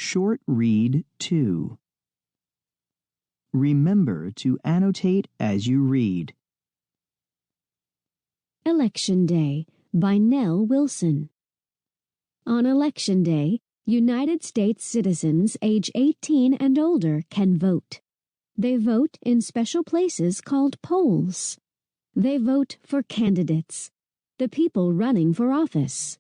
Short Read 2. Remember to annotate as you read. Election Day by Nell Wilson. On Election Day, United States citizens age 18 and older can vote. They vote in special places called polls. They vote for candidates, the people running for office.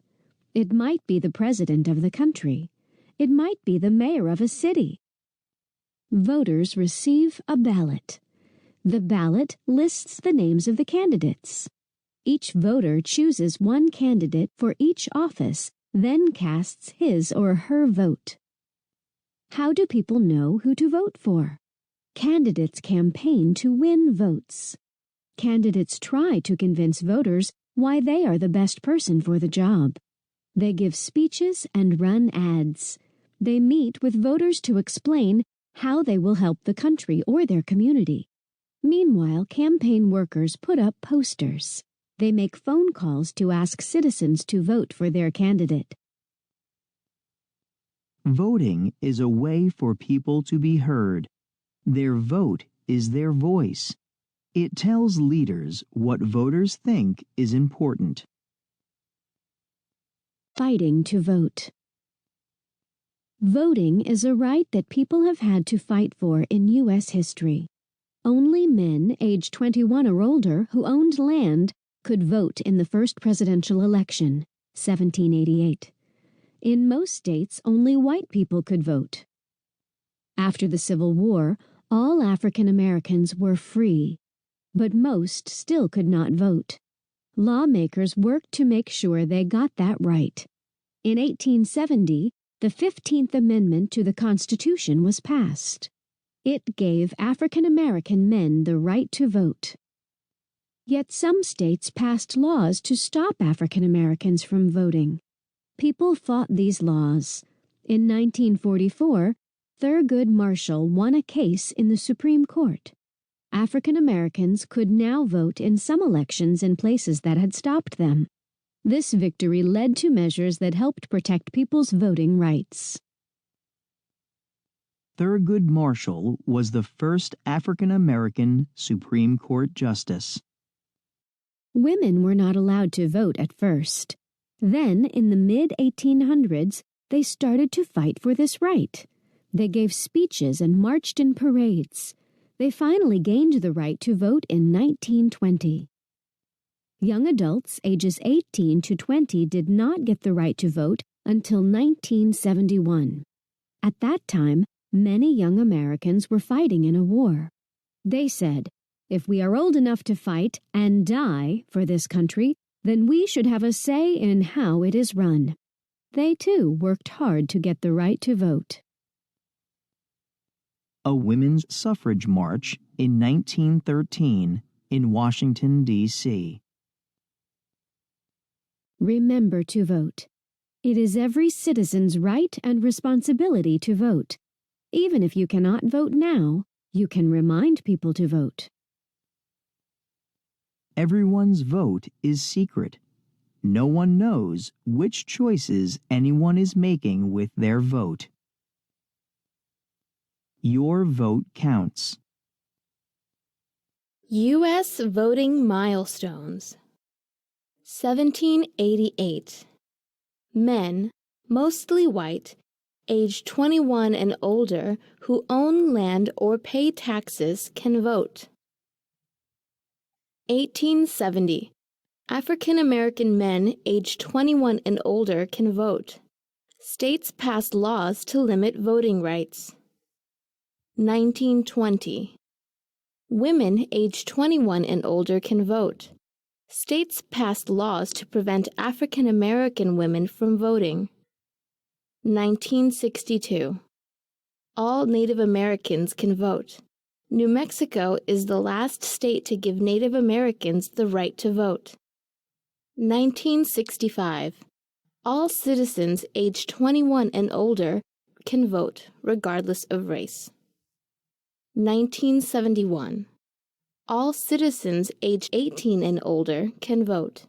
It might be the president of the country. It might be the mayor of a city. Voters receive a ballot. The ballot lists the names of the candidates. Each voter chooses one candidate for each office, then casts his or her vote. How do people know who to vote for? Candidates campaign to win votes. Candidates try to convince voters why they are the best person for the job. They give speeches and run ads. They meet with voters to explain how they will help the country or their community. Meanwhile, campaign workers put up posters. They make phone calls to ask citizens to vote for their candidate. Voting is a way for people to be heard. Their vote is their voice. It tells leaders what voters think is important. Fighting to vote. Voting is a right that people have had to fight for in U.S. history. Only men aged 21 or older who owned land could vote in the first presidential election, 1788. In most states, only white people could vote. After the Civil War, all African Americans were free, but most still could not vote. Lawmakers worked to make sure they got that right. In 1870, the 15th Amendment to the Constitution was passed. It gave African American men the right to vote. Yet some states passed laws to stop African Americans from voting. People fought these laws. In 1944, Thurgood Marshall won a case in the Supreme Court. African Americans could now vote in some elections in places that had stopped them. This victory led to measures that helped protect people's voting rights. Thurgood Marshall was the first African American Supreme Court justice. Women were not allowed to vote at first. Then, in the mid-1800s, they started to fight for this right. They gave speeches and marched in parades. They finally gained the right to vote in 1920. Young adults ages 18 to 20 did not get the right to vote until 1971. At that time, many young Americans were fighting in a war. They said, "If we are old enough to fight and die for this country, then we should have a say in how it is run." They too worked hard to get the right to vote. A women's suffrage march in 1913 in Washington, D.C. Remember to vote. It is every citizen's right and responsibility to vote. Even if you cannot vote now, you can remind people to vote. Everyone's vote is secret. No one knows which choices anyone is making with their vote. Your vote counts. U.S. voting milestones. 1788. Men, mostly white, aged 21 and older who own land or pay taxes can vote. 1870. African American men aged 21 and older can vote. States passed laws to limit voting rights. 1920. Women aged 21 and older can vote. States passed laws to prevent African American women from voting. 1962. All Native Americans can vote. New Mexico is the last state to give Native Americans the right to vote. 1965. All citizens aged 21 and older can vote, regardless of race. 1971. All citizens aged 18 and older can vote.